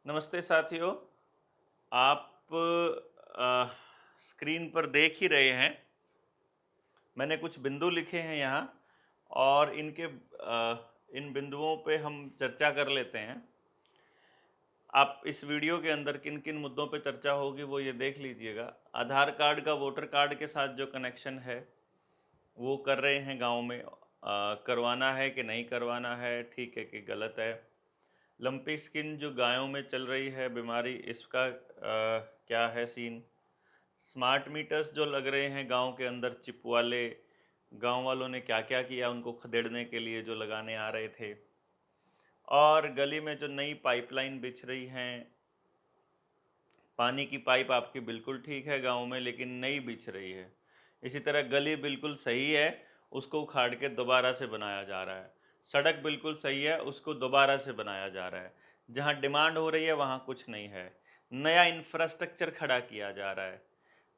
नमस्ते साथियों। आप स्क्रीन पर देख ही रहे हैं। मैंने कुछ बिंदु लिखे हैं यहाँ और इन बिंदुओं पे हम चर्चा कर लेते हैं। आप इस वीडियो के अंदर किन किन मुद्दों पे चर्चा होगी वो ये देख लीजिएगा। आधार कार्ड का वोटर कार्ड के साथ जो कनेक्शन है वो कर रहे हैं गांव में। करवाना है कि नहीं करवाना है, ठीक है कि गलत है। लंपी स्किन जो गायों में चल रही है बीमारी, इसका क्या है सीन। स्मार्ट मीटर्स जो लग रहे हैं गांव के अंदर, चिप वाले, गांव वालों ने क्या क्या किया उनको खदेड़ने के लिए जो लगाने आ रहे थे। और गली में जो नई पाइपलाइन बिछ रही हैं, पानी की पाइप आपकी बिल्कुल ठीक है गांव में, लेकिन नई बिछ रही है। इसी तरह गली बिल्कुल सही है, उसको उखाड़ के दोबारा से बनाया जा रहा है। सड़क बिल्कुल सही है, उसको दोबारा से बनाया जा रहा है। जहां डिमांड हो रही है वहां कुछ नहीं है, नया इंफ्रास्ट्रक्चर खड़ा किया जा रहा है।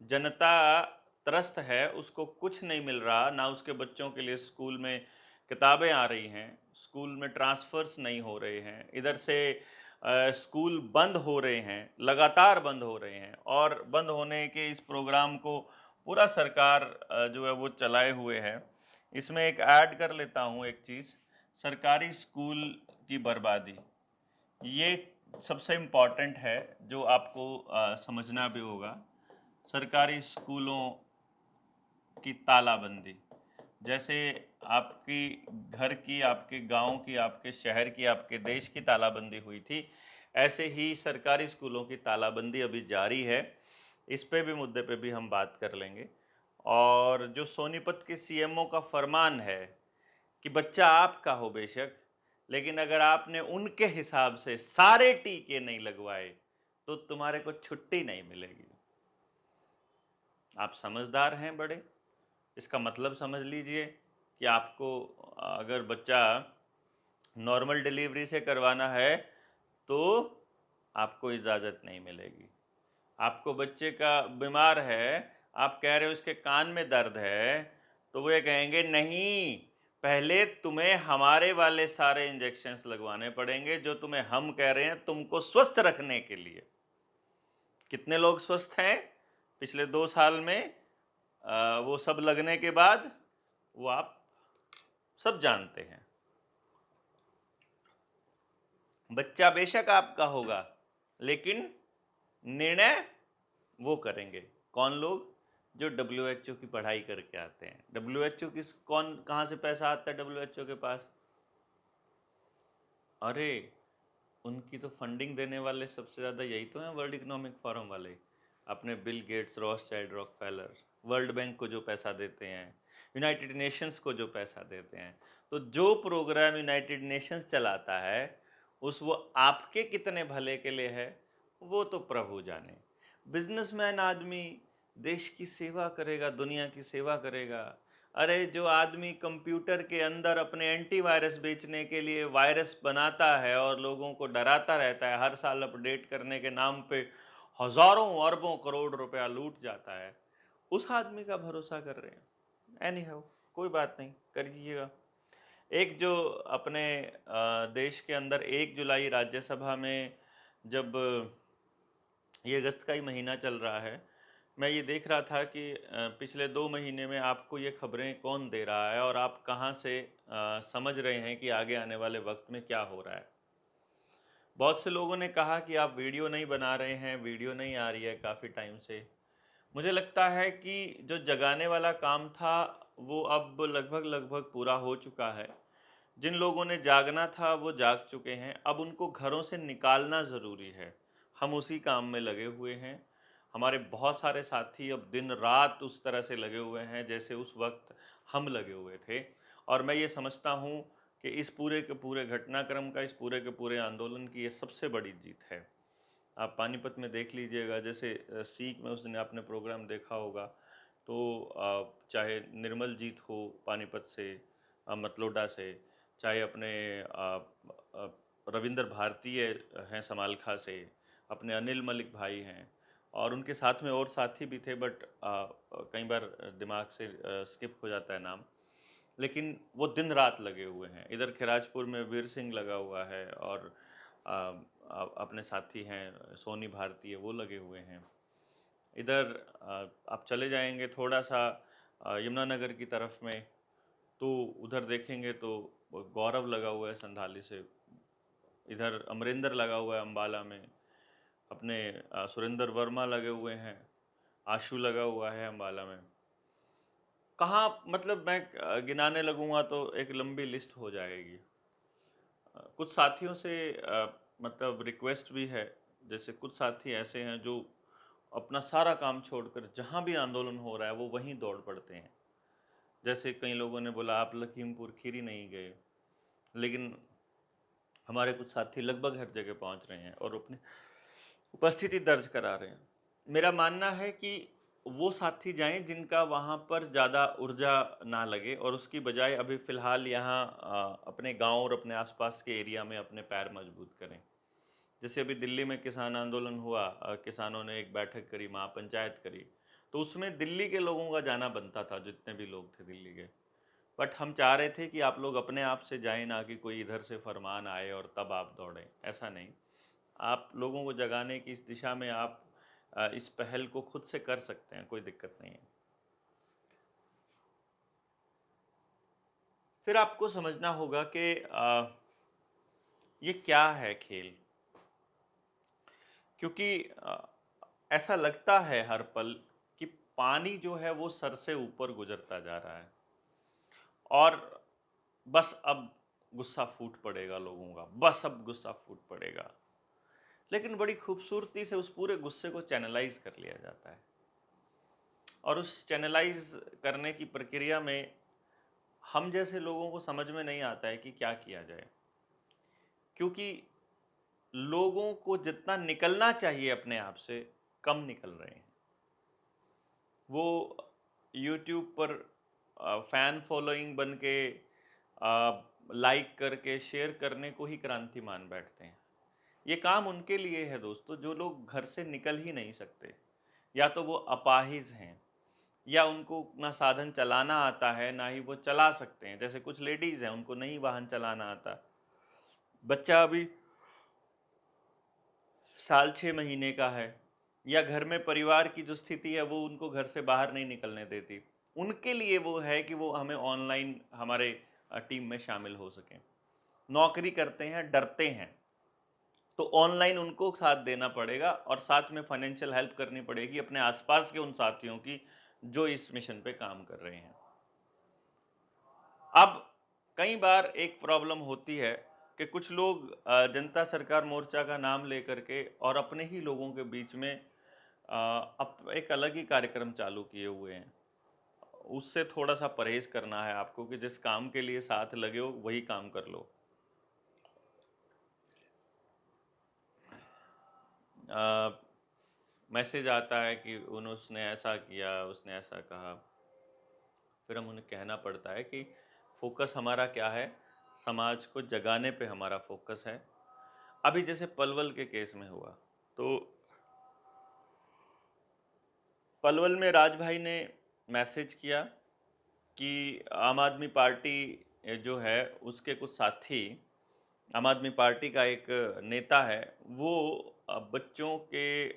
जनता त्रस्त है, उसको कुछ नहीं मिल रहा, ना उसके बच्चों के लिए स्कूल में किताबें आ रही हैं, स्कूल में ट्रांसफ़र्स नहीं हो रहे हैं, इधर से स्कूल बंद हो रहे हैं, लगातार बंद हो रहे हैं। और बंद होने के इस प्रोग्राम को पूरा सरकार जो है वो चलाए हुए है। इसमें एक ऐड कर लेता हूँ एक चीज़, सरकारी स्कूल की बर्बादी, ये सबसे इम्पॉर्टेंट है जो आपको समझना भी होगा। सरकारी स्कूलों की तालाबंदी, जैसे आपकी घर की, आपके गांव की, आपके शहर की, आपके देश की तालाबंदी हुई थी, ऐसे ही सरकारी स्कूलों की तालाबंदी अभी जारी है। इस पे भी, मुद्दे पे भी हम बात कर लेंगे। और जो सोनीपत के सीएमओ का फरमान है कि बच्चा आपका हो बेशक, लेकिन अगर आपने उनके हिसाब से सारे टीके नहीं लगवाए तो तुम्हारे को छुट्टी नहीं मिलेगी। आप समझदार हैं बड़े, इसका मतलब समझ लीजिए कि आपको अगर बच्चा नॉर्मल डिलीवरी से करवाना है तो आपको इजाज़त नहीं मिलेगी। आपको बच्चे का बीमार है, आप कह रहे हो इसके कान में दर्द है, तो वो ये कहेंगे नहीं, पहले तुम्हें हमारे वाले सारे इंजेक्शंस लगवाने पड़ेंगे जो तुम्हें हम कह रहे हैं तुमको स्वस्थ रखने के लिए। कितने लोग स्वस्थ हैं पिछले 2 साल में? वो सब लगने के बाद वो आप सब जानते हैं। बच्चा बेशक आपका होगा, लेकिन निर्णय वो करेंगे। कौन लोग? जो डब्ल्यूएचओ की पढ़ाई करके आते हैं। डब्ल्यूएचओ किस, कौन, कहाँ से पैसा आता है डब्ल्यूएचओ के पास? अरे, उनकी तो फंडिंग देने वाले सबसे ज़्यादा यही तो हैं, वर्ल्ड इकोनॉमिक फोरम वाले। अपने Bill Gates, Rothschild, Rockefeller, World Bank को जो पैसा देते हैं, यूनाइटेड नेशंस को जो पैसा देते हैं। तो जो प्रोग्राम यूनाइटेड नेशंस चलाता है वो आपके कितने भले के लिए है वो तो प्रभु जाने। बिजनेसमैन आदमी देश की सेवा करेगा, दुनिया की सेवा करेगा। अरे, जो आदमी कंप्यूटर के अंदर अपने एंटीवायरस बेचने के लिए वायरस बनाता है और लोगों को डराता रहता है, हर साल अपडेट करने के नाम पे हजारों अरबों करोड़ रुपया लूट जाता है, उस आदमी का भरोसा कर रहे हैं। एनी हाउ, कोई बात नहीं, कर लीजिएगा। एक जो अपने देश के अंदर 1 जुलाई राज्यसभा में, जब ये अगस्त का ही महीना चल रहा है, मैं ये देख रहा था कि पिछले 2 महीने में आपको ये खबरें कौन दे रहा है और आप कहाँ से समझ रहे हैं कि आगे आने वाले वक्त में क्या हो रहा है। बहुत से लोगों ने कहा कि आप वीडियो नहीं बना रहे हैं, वीडियो नहीं आ रही है काफ़ी टाइम से। मुझे लगता है कि जो जगाने वाला काम था वो अब लगभग लगभग पूरा हो चुका है। जिन लोगों ने जागना था वो जाग चुके हैं, अब उनको घरों से निकालना ज़रूरी है। हम उसी काम में लगे हुए हैं। हमारे बहुत सारे साथी अब दिन रात उस तरह से लगे हुए हैं जैसे उस वक्त हम लगे हुए थे। और मैं ये समझता हूँ कि इस पूरे के पूरे घटनाक्रम का, इस पूरे के पूरे आंदोलन की ये सबसे बड़ी जीत है। आप पानीपत में देख लीजिएगा, जैसे सीख में उस दिन आपने प्रोग्राम देखा होगा, तो चाहे निर्मल जीत हो पानीपत से, मतलोडा से, चाहे अपने अ, रविंद्र भारतीय हैं समालखा से, अपने अनिल मलिक भाई हैं, और उनके साथ में और साथी भी थे, बट कई बार दिमाग से स्किप हो जाता है नाम। लेकिन वो दिन रात लगे हुए हैं। इधर खिराजपुर में वीर सिंह लगा हुआ है, और अपने साथी हैं, सोनी भारती है, वो लगे हुए हैं। इधर आप चले जाएंगे थोड़ा सा यमुनानगर की तरफ में, तो उधर देखेंगे तो गौरव लगा हुआ है संधाली से। इधर अमरिंदर लगा हुआ है अम्बाला में, अपने सुरेंद्र वर्मा लगे हुए हैं, आशु लगा हुआ है अम्बाला में। कहाँ मतलब मैं गिनाने लगूंगा तो एक लंबी लिस्ट हो जाएगी। कुछ साथियों से मतलब रिक्वेस्ट भी है, जैसे कुछ साथी ऐसे हैं जो अपना सारा काम छोड़कर जहाँ भी आंदोलन हो रहा है वो वहीं दौड़ पड़ते हैं। जैसे कई लोगों ने बोला आप लखीमपुर खीरी नहीं गए, लेकिन हमारे कुछ साथी लगभग हर जगह पहुंच रहे हैं और अपनी उपस्थिति दर्ज करा रहे हैं। मेरा मानना है कि वो साथी जाएं जिनका वहाँ पर ज़्यादा ऊर्जा ना लगे, और उसकी बजाय अभी फ़िलहाल यहाँ अपने गांव और अपने आसपास के एरिया में अपने पैर मजबूत करें। जैसे अभी दिल्ली में किसान आंदोलन हुआ, किसानों ने एक बैठक करी, महापंचायत करी, तो उसमें दिल्ली के लोगों का जाना बनता था, जितने भी लोग थे दिल्ली के। बट हम चाह रहे थे कि आप लोग अपने आप से जाएं, ना कि कोई इधर से फरमान आए और तब आप दौड़ें। ऐसा नहीं, आप लोगों को जगाने की इस दिशा में आप इस पहल को खुद से कर सकते हैं, कोई दिक्कत नहीं है। फिर आपको समझना होगा कि ये क्या है खेल, क्योंकि ऐसा लगता है हर पल कि पानी जो है वो सर से ऊपर गुजरता जा रहा है और बस अब गुस्सा फूट पड़ेगा लोगों का, बस अब गुस्सा फूट पड़ेगा। लेकिन बड़ी खूबसूरती से उस पूरे गुस्से को चैनलाइज कर लिया जाता है, और उस चैनलाइज करने की प्रक्रिया में हम जैसे लोगों को समझ में नहीं आता है कि क्या किया जाए, क्योंकि लोगों को जितना निकलना चाहिए अपने आप से कम निकल रहे हैं। वो यूट्यूब पर फैन फॉलोइंग बन के लाइक करके शेयर करने को ही क्रांति मान बैठते हैं। ये काम उनके लिए है दोस्तों जो लोग घर से निकल ही नहीं सकते, या तो वो अपाहिज हैं, या उनको ना साधन चलाना आता है ना ही वो चला सकते हैं। जैसे कुछ लेडीज़ हैं, उनको नहीं वाहन चलाना आता, बच्चा अभी साल 6 महीने का है, या घर में परिवार की जो स्थिति है वो उनको घर से बाहर नहीं निकलने देती, उनके लिए वो है कि वो हमें ऑनलाइन हमारे टीम में शामिल हो सकें। नौकरी करते हैं, डरते हैं, तो ऑनलाइन उनको साथ देना पड़ेगा और साथ में फाइनेंशियल हेल्प करनी पड़ेगी अपने आसपास के उन साथियों की जो इस मिशन पे काम कर रहे हैं। अब कई बार एक प्रॉब्लम होती है कि कुछ लोग जनता सरकार मोर्चा का नाम लेकर के और अपने ही लोगों के बीच में एक अलग ही कार्यक्रम चालू किए हुए हैं। उससे थोड़ा सा परहेज करना है आपको कि जिस काम के लिए साथ लगे हो वही काम कर लो। मैसेज आता है कि उसने ऐसा किया, उसने ऐसा कहा, फिर हम उन्हें कहना पड़ता है कि फोकस हमारा क्या है, समाज को जगाने पे हमारा फोकस है। अभी जैसे पलवल के केस में हुआ, तो पलवल में राज भाई ने मैसेज किया कि आम आदमी पार्टी जो है उसके कुछ साथी, आम आदमी पार्टी का एक नेता है, वो बच्चों के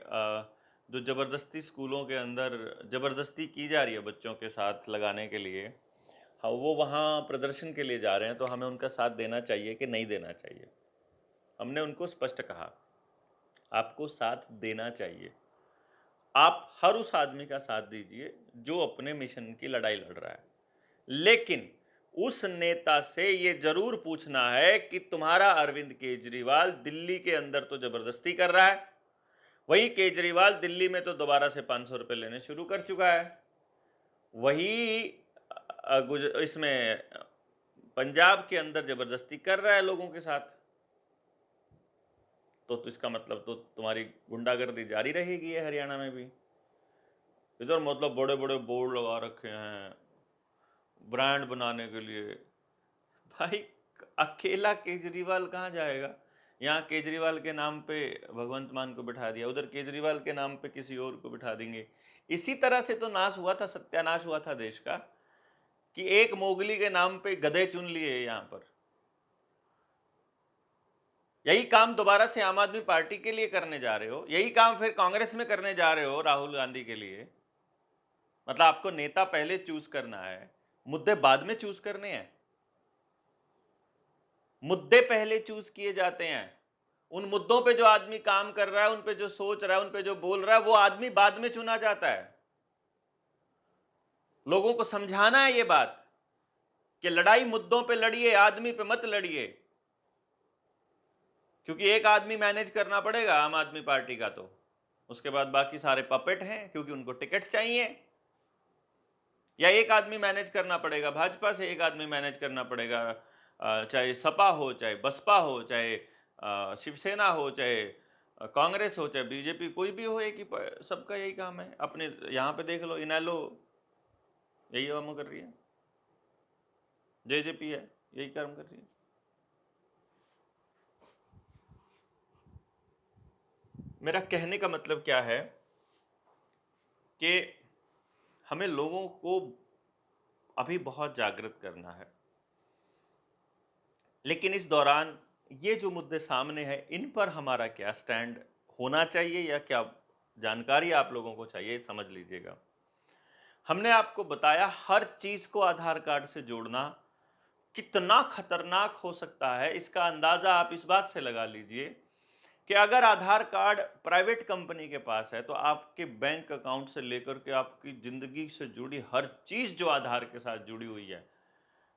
जो ज़बरदस्ती स्कूलों के अंदर ज़बरदस्ती की जा रही है बच्चों के साथ लगाने के लिए, हाँ वो वहाँ प्रदर्शन के लिए जा रहे हैं, तो हमें उनका साथ देना चाहिए कि नहीं देना चाहिए। हमने उनको स्पष्ट कहा आपको साथ देना चाहिए, आप हर उस आदमी का साथ दीजिए जो अपने मिशन की लड़ाई लड़ रहा है, लेकिन उस नेता से ये जरूर पूछना है कि तुम्हारा अरविंद केजरीवाल दिल्ली के अंदर तो जबरदस्ती कर रहा है, वही केजरीवाल दिल्ली में तो दोबारा से 500 रुपए लेने शुरू कर चुका है, वही इसमें पंजाब के अंदर जबरदस्ती कर रहा है लोगों के साथ, तो इसका मतलब तो तुम्हारी गुंडागर्दी जारी रहेगी है हरियाणा में भी। इधर मतलब बड़े बड़े बोर्ड लगा रखे हैं ब्रांड बनाने के लिए। भाई अकेला केजरीवाल कहाँ जाएगा? यहाँ केजरीवाल के नाम पे भगवंत मान को बिठा दिया, उधर केजरीवाल के नाम पे किसी और को बिठा देंगे। इसी तरह से तो नाश हुआ था, सत्यानाश हुआ था देश का, कि एक मोगली के नाम पे गधे चुन लिए यहाँ पर। यही काम दोबारा से आम आदमी पार्टी के लिए करने जा रहे हो, यही काम फिर कांग्रेस में करने जा रहे हो राहुल गांधी के लिए। मतलब आपको नेता पहले चूज करना है, मुद्दे बाद में चूज करने हैं। मुद्दे पहले चूज किए जाते हैं। उन मुद्दों पे जो आदमी काम कर रहा है, उन पे जो सोच रहा है, उन पे जो बोल रहा है, वो आदमी बाद में चुना जाता है। लोगों को समझाना है ये बात कि लड़ाई मुद्दों पे लड़िए, आदमी पे मत लड़िए। क्योंकि एक आदमी मैनेज करना पड़ेगा आम आदमी पार्टी का, तो उसके बाद बाकी सारे पपेट हैं, क्योंकि उनको टिकट चाहिए। या एक आदमी मैनेज करना पड़ेगा भाजपा से, एक आदमी मैनेज करना पड़ेगा चाहे सपा हो, चाहे बसपा हो, चाहे शिवसेना हो, चाहे कांग्रेस हो, चाहे बीजेपी, कोई भी हो, एक ही सबका यही काम है। अपने यहाँ पे देख लो, इनेलो यही काम कर रही है, जेजेपी है यही काम कर रही है। मेरा कहने का मतलब क्या है कि हमें लोगों को अभी बहुत जागृत करना है, लेकिन इस दौरान ये जो मुद्दे सामने हैं, इन पर हमारा क्या स्टैंड होना चाहिए या क्या जानकारी आप लोगों को चाहिए, समझ लीजिएगा। हमने आपको बताया हर चीज को आधार कार्ड से जोड़ना कितना खतरनाक हो सकता है, इसका अंदाजा आप इस बात से लगा लीजिए कि अगर आधार कार्ड प्राइवेट कंपनी के पास है तो आपके बैंक अकाउंट से लेकर के आपकी जिंदगी से जुड़ी हर चीज जो आधार के साथ जुड़ी हुई है,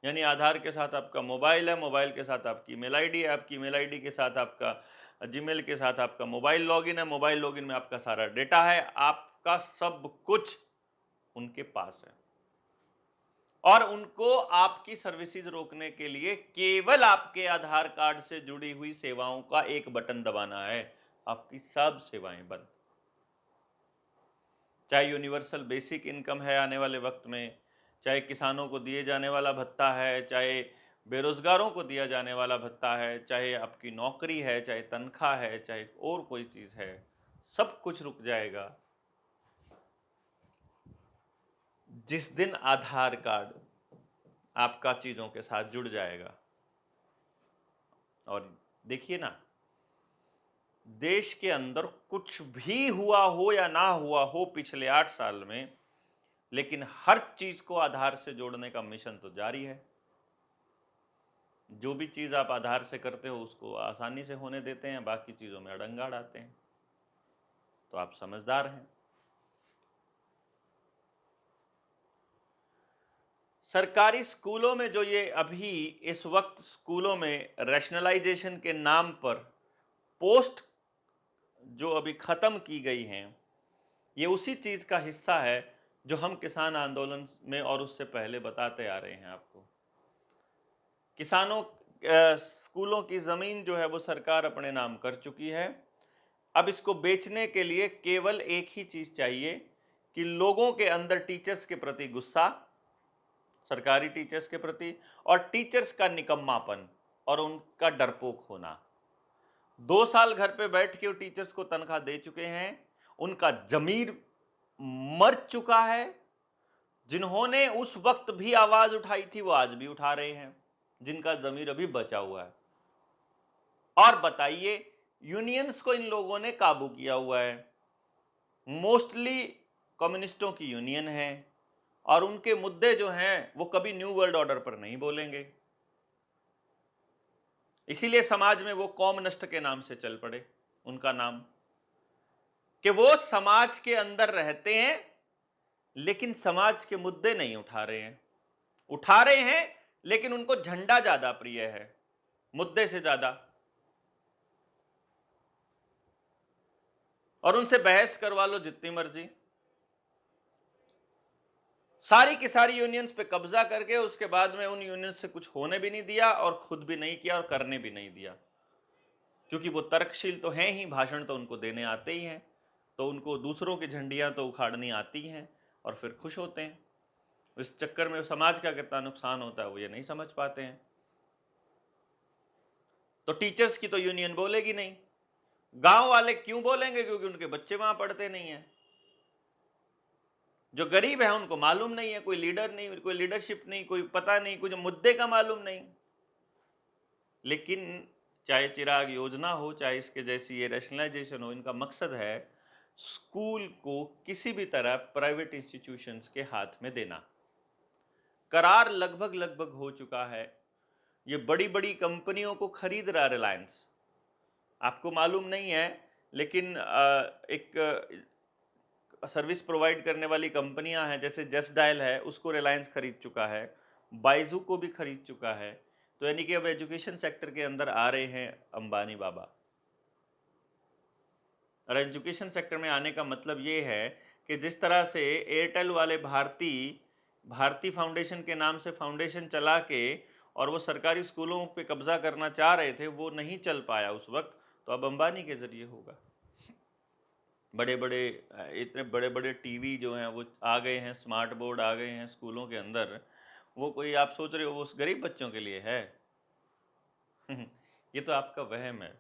यानी आधार के साथ आपका मोबाइल है, मोबाइल के साथ आपकी ईमेल आईडी है, आपकी ईमेल आईडी के साथ आपका जीमेल के साथ आपका मोबाइल लॉगिन है, मोबाइल लॉगिन में आपका सारा डेटा है, आपका सब कुछ उनके पास है। और उनको आपकी सर्विसेज रोकने के लिए केवल आपके आधार कार्ड से जुड़ी हुई सेवाओं का एक बटन दबाना है, आपकी सब सेवाएं बंद। चाहे यूनिवर्सल बेसिक इनकम है आने वाले वक्त में, चाहे किसानों को दिए जाने वाला भत्ता है, चाहे बेरोजगारों को दिया जाने वाला भत्ता है, चाहे आपकी नौकरी है, चाहे तनख्वाह है, चाहे और कोई चीज है, सब कुछ रुक जाएगा जिस दिन आधार कार्ड आपका चीजों के साथ जुड़ जाएगा। और देखिए ना, देश के अंदर कुछ भी हुआ हो या ना हुआ हो पिछले 8 साल में, लेकिन हर चीज को आधार से जोड़ने का मिशन तो जारी है। जो भी चीज आप आधार से करते हो उसको आसानी से होने देते हैं, बाकी चीजों में अड़ंगा डालते हैं। तो आप समझदार हैं। सरकारी स्कूलों में जो ये अभी इस वक्त स्कूलों में रैशनलाइजेशन के नाम पर पोस्ट जो अभी खत्म की गई हैं, ये उसी चीज का हिस्सा है जो हम किसान आंदोलन में और उससे पहले बताते आ रहे हैं आपको। किसानों स्कूलों की जमीन जो है वो सरकार अपने नाम कर चुकी है। अब इसको बेचने के लिए केवल एक ही चीज चाहिए कि लोगों के अंदर टीचर्स के प्रति गुस्सा, सरकारी टीचर्स के प्रति, और टीचर्स का निकम्मापन और उनका डरपोक होना। 2 साल घर पे बैठ के वो टीचर्स को तनख्वाह दे चुके हैं, उनका जमीर मर चुका है। जिन्होंने उस वक्त भी आवाज उठाई थी वो आज भी उठा रहे हैं, जिनका जमीर अभी बचा हुआ है। और बताइए, यूनियंस को इन लोगों ने काबू किया हुआ है, मोस्टली कम्युनिस्टों की यूनियन है, और उनके मुद्दे जो हैं वो कभी न्यू वर्ल्ड ऑर्डर पर नहीं बोलेंगे। इसीलिए समाज में वो कौम नष्ट के नाम से चल पड़े उनका नाम, कि वो समाज के अंदर रहते हैं लेकिन समाज के मुद्दे नहीं उठा रहे हैं। उठा रहे हैं लेकिन उनको झंडा ज्यादा प्रिय है मुद्दे से ज्यादा, और उनसे बहस करवा लो जितनी मर्जी। सारी की सारी यूनियंस पे कब्जा करके उसके बाद में उन यूनियंस से कुछ होने भी नहीं दिया और खुद भी नहीं किया और करने भी नहीं दिया, क्योंकि वो तर्कशील तो हैं ही, भाषण तो उनको देने आते ही हैं, तो उनको दूसरों की झंडियां तो उखाड़नी आती हैं और फिर खुश होते हैं। इस चक्कर में समाज का कितना नुकसान होता है वो ये नहीं समझ पाते हैं। तो टीचर्स की तो यूनियन बोलेगी नहीं, गांव वाले क्यों बोलेंगे? क्योंकि उनके बच्चे वहां पढ़ते नहीं है। जो गरीब है उनको मालूम नहीं है, कोई लीडर नहीं, कोई लीडरशिप नहीं, कोई पता नहीं, कुछ मुद्दे का मालूम नहीं। लेकिन चाहे चिराग योजना हो, चाहे इसके जैसी ये रैशनलाइजेशन हो, इनका मकसद है स्कूल को किसी भी तरह प्राइवेट इंस्टीट्यूशंस के हाथ में देना। करार लगभग लगभग हो चुका है। ये बड़ी बड़ी कंपनियों को खरीद रहा रिलायंस। आपको मालूम नहीं है, लेकिन एक सर्विस प्रोवाइड करने वाली कंपनियां हैं, जैसे जस्ट डायल है, उसको रिलायंस खरीद चुका है, बाइजू को भी खरीद चुका है। तो यानी कि अब एजुकेशन सेक्टर के अंदर आ रहे हैं अंबानी बाबा। और एजुकेशन सेक्टर में आने का मतलब ये है कि जिस तरह से एयरटेल वाले भारती फाउंडेशन के नाम से फाउंडेशन चला के और वो सरकारी स्कूलों पे कब्जा करना चाह रहे थे, वो नहीं चल पाया उस वक्त, तो अब अंबानी के जरिए होगा। बड़े बड़े इतने बड़े बड़े टीवी जो हैं वो आ गए हैं, स्मार्ट बोर्ड आ गए हैं स्कूलों के अंदर। वो कोई आप सोच रहे हो वो उस गरीब बच्चों के लिए है? ये तो आपका वहम है।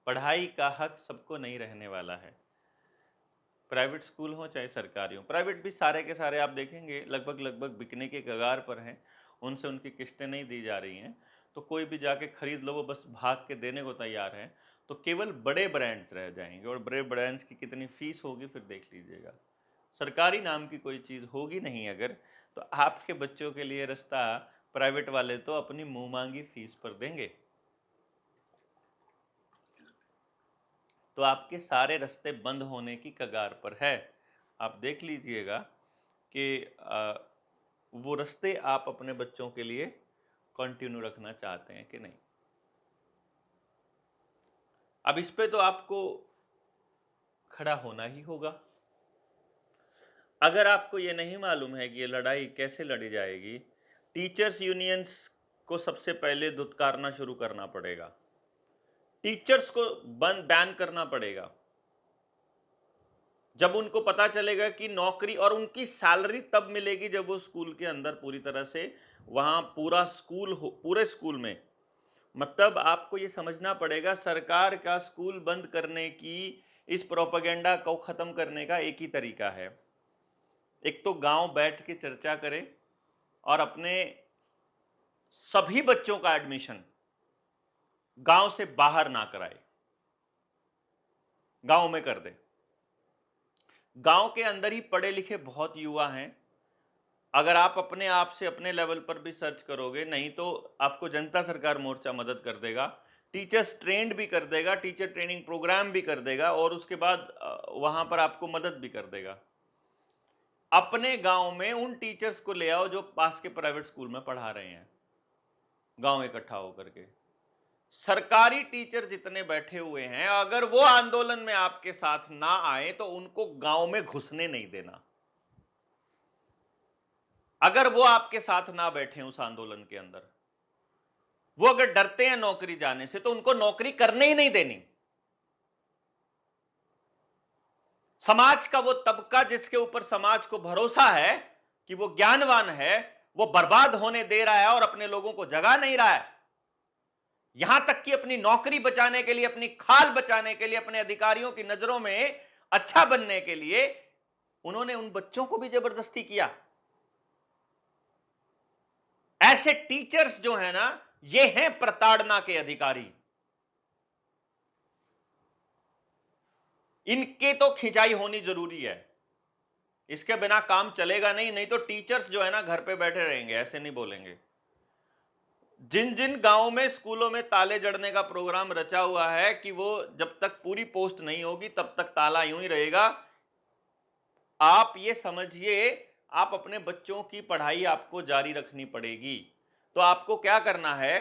पढ़ाई का हक सबको नहीं रहने वाला है, प्राइवेट स्कूल हो चाहे सरकारी हो। प्राइवेट भी सारे के सारे आप देखेंगे लगभग लगभग बिकने के कगार पर हैं, उनसे उनकी किस्तें नहीं दी जा रही हैं, तो कोई भी जाके खरीद लो, वो बस भाग के देने को तैयार है। तो केवल बड़े ब्रांड्स रह जाएंगे, और बड़े ब्रांड्स की कितनी फीस होगी फिर देख लीजिएगा। सरकारी नाम की कोई चीज़ होगी नहीं अगर, तो आपके बच्चों के लिए रास्ता प्राइवेट वाले तो अपनी मुंह मांगी फीस पर देंगे। तो आपके सारे रास्ते बंद होने की कगार पर है। आप देख लीजिएगा कि वो रास्ते आप अपने बच्चों के लिए कंटिन्यू रखना चाहते हैं कि नहीं। अब इस पे तो आपको खड़ा होना ही होगा। अगर आपको ये नहीं मालूम है कि ये लड़ाई कैसे लड़ी जाएगी, टीचर्स यूनियंस को सबसे पहले दुत्कारना शुरू करना पड़ेगा, टीचर्स को बैन करना पड़ेगा। जब उनको पता चलेगा कि नौकरी और उनकी सैलरी तब मिलेगी जब वो स्कूल के अंदर पूरी तरह से वहां पूरा स्कूल हो, पूरे स्कूल में। मतलब आपको ये समझना पड़ेगा, सरकार का स्कूल बंद करने की, इस प्रोपेगेंडा को खत्म करने का एक ही तरीका है। एक तो गांव बैठ के चर्चा करें और अपने सभी बच्चों का एडमिशन गांव से बाहर ना कराए, गांव में कर दे। गांव के अंदर ही पढ़े लिखे बहुत युवा हैं। अगर आप अपने आप से अपने लेवल पर भी सर्च करोगे, नहीं तो आपको जनता सरकार मोर्चा मदद कर देगा, टीचर्स ट्रेंड भी कर देगा, टीचर ट्रेनिंग प्रोग्राम भी कर देगा, और उसके बाद वहां पर आपको मदद भी कर देगा। अपने गांव में उन टीचर्स को ले आओ जो पास के प्राइवेट स्कूल में पढ़ा रहे हैं, गांव इकट्ठा होकर के। सरकारी टीचर जितने बैठे हुए हैं, अगर वो आंदोलन में आपके साथ ना आए तो उनको गांव में घुसने नहीं देना। अगर वो आपके साथ ना बैठे उस आंदोलन के अंदर, वो अगर डरते हैं नौकरी जाने से, तो उनको नौकरी करने ही नहीं देनी। समाज का वो तबका जिसके ऊपर समाज को भरोसा है कि वो ज्ञानवान है, वो बर्बाद होने दे रहा है और अपने लोगों को जगा नहीं रहा है। यहां तक कि अपनी नौकरी बचाने के लिए, अपनी खाल बचाने के लिए, अपने अधिकारियों की नजरों में अच्छा बनने के लिए उन्होंने उन बच्चों को भी जबरदस्ती किया। ऐसे टीचर्स जो है ना, ये हैं प्रताड़ना के अधिकारी। इनके तो खिंचाई होनी जरूरी है, इसके बिना काम चलेगा नहीं। नहीं तो टीचर्स जो है ना घर पे बैठे रहेंगे, ऐसे नहीं बोलेंगे। जिन जिन गांवों में स्कूलों में ताले जड़ने का प्रोग्राम रचा हुआ है कि वो जब तक पूरी पोस्ट नहीं होगी तब तक ताला यूं ही रहेगा, आप ये समझिए, आप अपने बच्चों की पढ़ाई आपको जारी रखनी पड़ेगी। तो आपको क्या करना है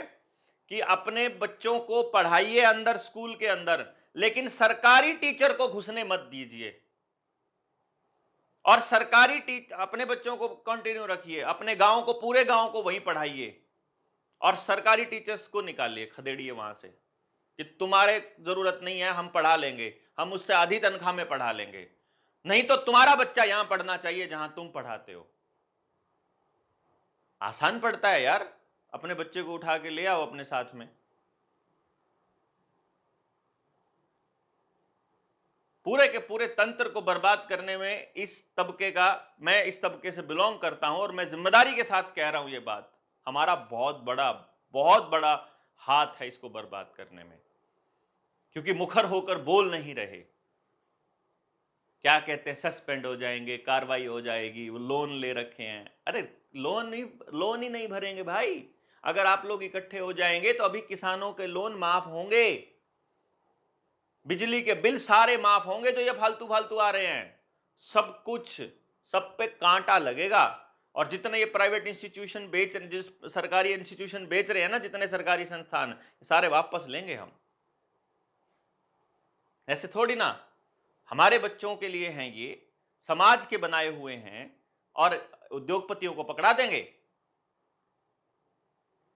कि अपने बच्चों को पढ़ाइए अंदर स्कूल के अंदर, लेकिन सरकारी टीचर को घुसने मत दीजिए। और सरकारी अपने बच्चों को कंटिन्यू रखिए, अपने गांव को, पूरे गांव को वहीं पढ़ाइए, और सरकारी टीचर्स को निकालिए, खदेड़िए वहां से कि तुम्हारे जरूरत नहीं है, हम पढ़ा लेंगे, हम उससे आधी तनख्वाह में पढ़ा लेंगे। नहीं तो तुम्हारा बच्चा यहां पढ़ना चाहिए जहां तुम पढ़ाते हो। आसान पड़ता है यार, अपने बच्चे को उठा के ले आओ अपने साथ में। पूरे के पूरे तंत्र को बर्बाद करने में इस तबके का, मैं इस तबके से बिलोंग करता हूं और मैं जिम्मेदारी के साथ कह रहा हूं ये बात, हमारा बहुत बड़ा हाथ है इसको बर्बाद करने में, क्योंकि मुखर होकर बोल नहीं रहे। क्या कहते हैं, सस्पेंड हो जाएंगे, कार्रवाई हो जाएगी, वो लोन ले रखे हैं। अरे लोन ही नहीं भरेंगे भाई। अगर आप लोग इकट्ठे हो जाएंगे तो अभी किसानों के लोन माफ होंगे, बिजली के बिल सारे माफ होंगे जो ये फालतू फालतू आ रहे हैं। सब कुछ, सब पे कांटा लगेगा। और जितने ये प्राइवेट इंस्टीट्यूशन बेच, जिस सरकारी इंस्टीट्यूशन बेच रहे हैं ना, जितने सरकारी संस्थान, सारे वापस लेंगे हम। ऐसे थोड़ी ना, हमारे बच्चों के लिए हैं ये, समाज के बनाए हुए हैं, और उद्योगपतियों को पकड़ा देंगे।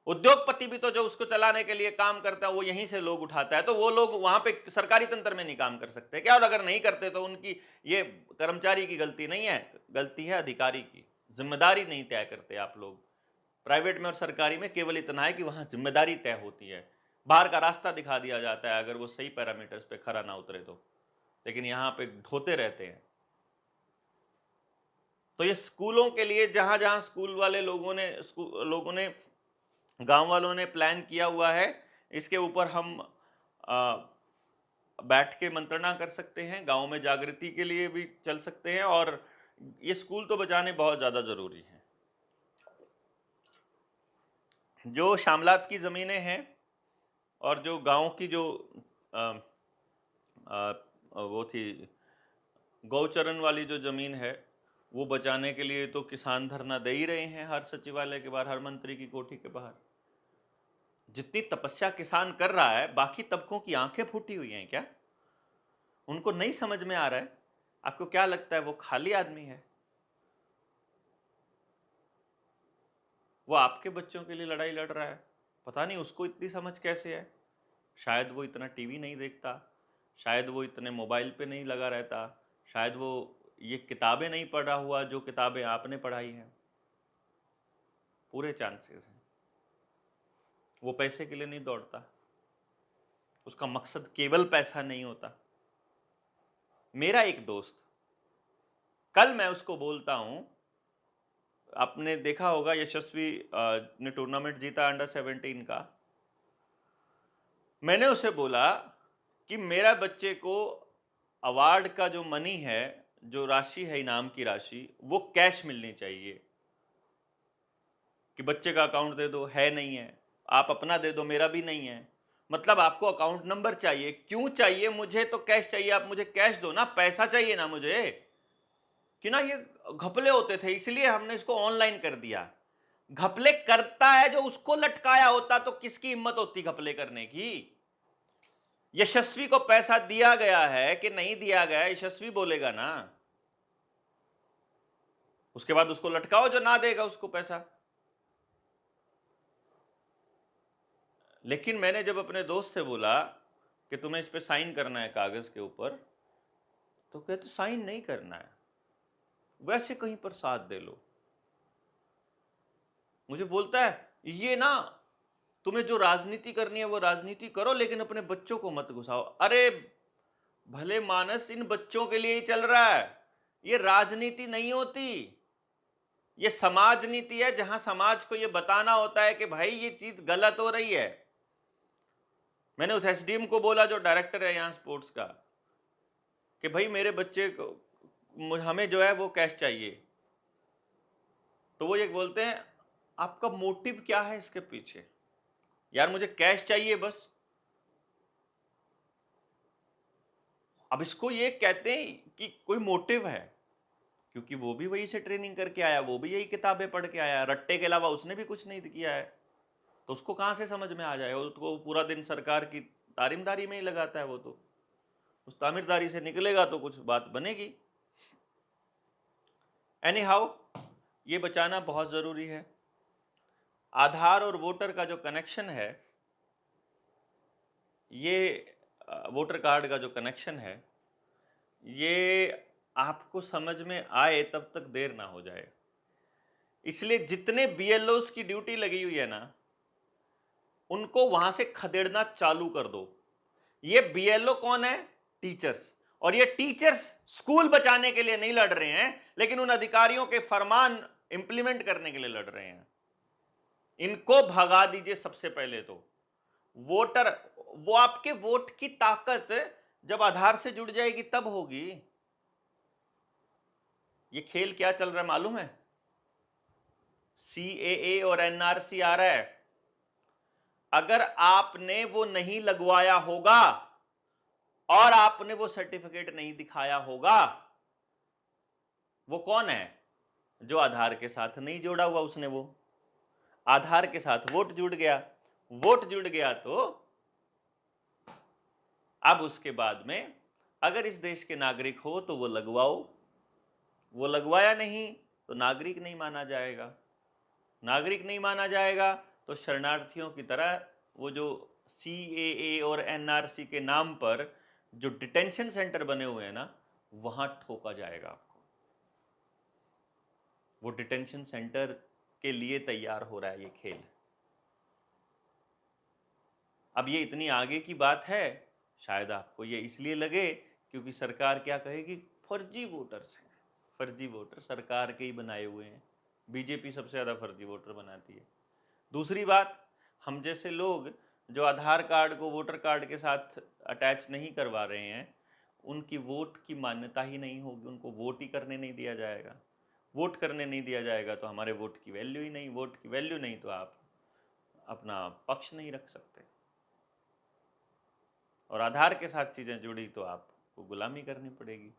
उद्योगपति भी तो जो उसको चलाने के लिए काम करता है वो यहीं से लोग उठाता है, तो वो लोग वहां पे सरकारी तंत्र में नहीं काम कर सकते क्या? और अगर नहीं करते तो उनकी, ये कर्मचारी की गलती नहीं है, गलती है अधिकारी की। जिम्मेदारी नहीं तय करते आप लोग। प्राइवेट में और सरकारी में केवल इतना है कि वहां जिम्मेदारी तय होती है, बाहर का रास्ता दिखा दिया जाता है अगर वो सही पैरामीटर्स पे खरा ना उतरे तो, लेकिन यहाँ पे ढोते रहते हैं। तो ये स्कूलों के लिए, जहां जहां स्कूल वाले लोगों ने गांव वालों ने प्लान किया हुआ है, इसके ऊपर हम बैठ के मंत्रणा कर सकते हैं, गांव में जागृति के लिए भी चल सकते हैं, और ये स्कूल तो बचाने बहुत ज़्यादा ज़रूरी हैं। जो शामलात की ज़मीनें हैं और जो गांव की जो वो थी गौचरण वाली जो ज़मीन है, वो बचाने के लिए तो किसान धरना दे ही रहे हैं हर सचिवालय के बाहर, हर मंत्री की कोठी के बाहर। जितनी तपस्या किसान कर रहा है, बाकी तबकों की आंखें फूटी हुई हैं क्या? उनको नहीं समझ में आ रहा है? आपको क्या लगता है वो खाली आदमी है? वो आपके बच्चों के लिए लड़ाई लड़ रहा है। पता नहीं उसको इतनी समझ कैसे है। शायद वो इतना टीवी नहीं देखता, शायद वो इतने मोबाइल पे नहीं लगा रहता, शायद वो ये किताबें नहीं पढ़ा हुआ जो किताबें आपने पढ़ाई हैं। पूरे चांसेस हैं। वो पैसे के लिए नहीं दौड़ता, उसका मकसद केवल पैसा नहीं होता। मेरा एक दोस्त, कल मैं उसको बोलता हूं, आपने देखा होगा यशस्वी ने टूर्नामेंट जीता अंडर 17 का। मैंने उसे बोला कि मेरा बच्चे को अवार्ड का जो मनी है, जो राशि है, इनाम की राशि, वो कैश मिलनी चाहिए। कि बच्चे का अकाउंट दे दो, है नहीं है, आप अपना दे दो, मेरा भी नहीं है। मतलब आपको अकाउंट नंबर चाहिए। क्यों चाहिए? मुझे तो कैश चाहिए, आप मुझे कैश दो ना, पैसा चाहिए ना मुझे। कि ना ये घपले होते थे, इसलिए हमने इसको ऑनलाइन कर दिया। घपले करता है जो उसको लटकाया होता, तो किसकी हिम्मत होती घपले करने की? यशस्वी को पैसा दिया गया है कि नहीं दिया गया, यशस्वी बोलेगा ना। उसके बाद उसको लटकाओ जो ना देगा उसको पैसा। लेकिन मैंने जब अपने दोस्त से बोला कि तुम्हें इस पे साइन करना है कागज के ऊपर, तो कहते साइन नहीं करना है, वैसे कहीं पर साथ दे लो। मुझे बोलता है ये ना, तुम्हें जो राजनीति करनी है वो राजनीति करो, लेकिन अपने बच्चों को मत घुसाओ। अरे भले मानस, इन बच्चों के लिए ही चल रहा है। ये राजनीति नहीं होती, ये समाज नीति है, जहां समाज को ये बताना होता है कि भाई ये चीज गलत हो रही है। मैंने उस एसडीएम को बोला जो डायरेक्टर है यहाँ स्पोर्ट्स का, कि भाई मेरे बच्चे को, हमें जो है वो कैश चाहिए। तो वो ये बोलते हैं आपका मोटिव क्या है इसके पीछे? यार मुझे कैश चाहिए बस। अब इसको ये कहते हैं कि कोई मोटिव है, क्योंकि वो भी वही से ट्रेनिंग करके आया, वो भी यही किताबें पढ़ के आया, रट्टे के अलावा उसने भी कुछ नहीं किया है। तो उसको कहां से समझ में आ जाए? उसको पूरा दिन सरकार की तारीमदारी में ही लगाता है। वो तो उस तामीरदारी से निकलेगा तो कुछ बात बनेगी। एनी हाउ, ये बचाना बहुत ज़रूरी है। आधार और वोटर का जो कनेक्शन है, ये वोटर कार्ड का जो कनेक्शन है, ये आपको समझ में आए तब तक देर ना हो जाए। इसलिए जितने बीएलओस की ड्यूटी लगी हुई है ना, उनको वहां से खदेड़ना चालू कर दो। ये बीएलओ कौन है? टीचर्स। और ये टीचर्स स्कूल बचाने के लिए नहीं लड़ रहे हैं, लेकिन उन अधिकारियों के फरमान इंप्लीमेंट करने के लिए लड़ रहे हैं। इनको भगा दीजिए सबसे पहले तो। वोटर, वो आपके वोट की ताकत जब आधार से जुड़ जाएगी तब होगी। ये खेल क्या चल रहा है मालूम है? सीएए और एनआरसी आ रहा है। अगर आपने वो नहीं लगवाया होगा और आपने वो सर्टिफिकेट नहीं दिखाया होगा, वो कौन है? जो आधार के साथ नहीं जोड़ा हुआ, उसने वो आधार के साथ वोट जुड़ गया, वोट जुड़ गया तो अब उसके बाद में अगर इस देश के नागरिक हो तो वो लगवाओ, वो लगवाया नहीं तो नागरिक नहीं माना जाएगा, नागरिक नहीं माना जाएगा तो शरणार्थियों की तरह वो जो सीएए और एनआरसी के नाम पर जो डिटेंशन सेंटर बने हुए हैं ना, वहां ठोका जाएगा आपको। वो डिटेंशन सेंटर के लिए तैयार हो रहा है ये खेल। अब ये इतनी आगे की बात है, शायद आपको ये इसलिए लगे क्योंकि सरकार क्या कहेगी, फर्जी वोटर्स हैं, फर्जी वोटर सरकार के ही बनाए हुए हैं। बीजेपी सबसे ज़्यादा फर्जी वोटर बनाती है। दूसरी बात, हम जैसे लोग जो आधार कार्ड को वोटर कार्ड के साथ अटैच नहीं करवा रहे हैं, उनकी वोट की मान्यता ही नहीं होगी, उनको वोट ही करने नहीं दिया जाएगा। वोट करने नहीं दिया जाएगा तो हमारे वोट की वैल्यू ही नहीं, वोट की वैल्यू नहीं तो आप अपना पक्ष नहीं रख सकते। और आधार के साथ चीज़ें जुड़ी तो आपको गुलामी करनी पड़ेगी।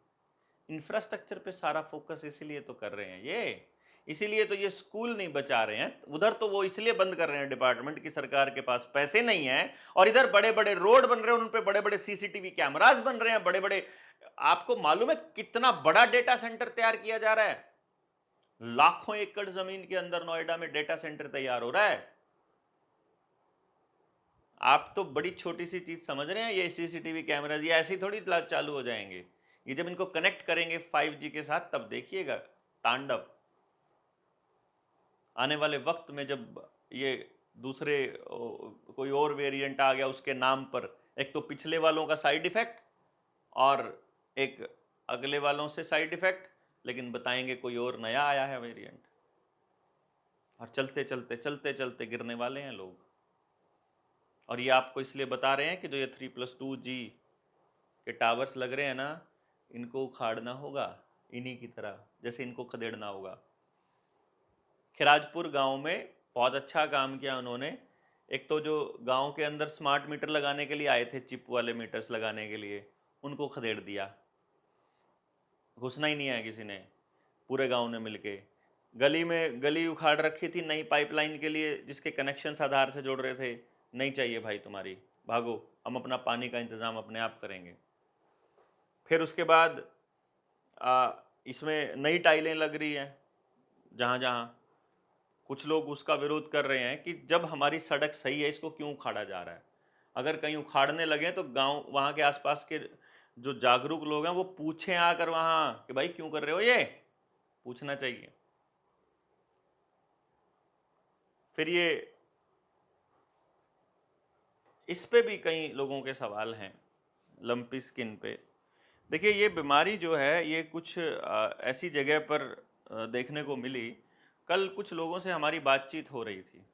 इंफ्रास्ट्रक्चर पे सारा फोकस इसीलिए तो कर रहे हैं ये, इसीलिए तो ये स्कूल नहीं बचा रहे हैं। उधर तो वो इसलिए बंद कर रहे हैं डिपार्टमेंट की सरकार के पास पैसे नहीं है, और इधर बड़े बड़े रोड बन रहे हैं, उन पे बड़े बड़े सीसीटीवी कैमरास बन रहे हैं, बड़े बड़े। आपको मालूम है कितना बड़ा डेटा सेंटर तैयार किया जा रहा है? लाखों एकड़ जमीन के अंदर नोएडा में डेटा सेंटर तैयार हो रहा है। आप तो बड़ी छोटी सी चीज समझ रहे हैं ये सीसीटीवी कैमरा, ये ऐसे ही थोड़ी चालू हो जाएंगे। ये जब इनको कनेक्ट करेंगे 5G के साथ तब देखिएगा तांडव। आने वाले वक्त में जब ये दूसरे कोई और वेरिएंट आ गया उसके नाम पर, एक तो पिछले वालों का साइड इफेक्ट और एक अगले वालों से साइड इफेक्ट, लेकिन बताएंगे कोई और नया आया है वेरिएंट, और चलते चलते चलते चलते गिरने वाले हैं लोग। और ये आपको इसलिए बता रहे हैं कि जो ये 3+2G के टावर्स लग रहे हैं ना, इनको उखाड़ना होगा इन्हीं की तरह, जैसे इनको खदेड़ना होगा। खिराजपुर गांव में बहुत अच्छा काम किया उन्होंने। एक तो जो गांव के अंदर स्मार्ट मीटर लगाने के लिए आए थे, चिप वाले मीटर्स लगाने के लिए, उनको खदेड़ दिया, घुसना ही नहीं है किसी ने, पूरे गांव ने मिलके। गली में गली उखाड़ रखी थी नई पाइपलाइन के लिए, जिसके कनेक्शंस आधार से जोड़ रहे थे, नहीं चाहिए भाई तुम्हारी, भागो, हम अपना पानी का इंतज़ाम अपने आप करेंगे। फिर उसके बाद इसमें नई टाइलें लग रही हैं जहाँ जहाँ, कुछ लोग उसका विरोध कर रहे हैं कि जब हमारी सड़क सही है इसको क्यों उखाड़ा जा रहा है। अगर कहीं उखाड़ने लगे तो गांव, वहाँ के आसपास के जो जागरूक लोग हैं वो पूछें आकर वहाँ कि भाई क्यों कर रहे हो, ये पूछना चाहिए। फिर ये इस पे भी कई लोगों के सवाल हैं, लंपी स्किन पे। देखिए ये बीमारी जो है ये कुछ ऐसी जगह पर देखने को मिली। कल कुछ लोगों से हमारी बातचीत हो रही थी,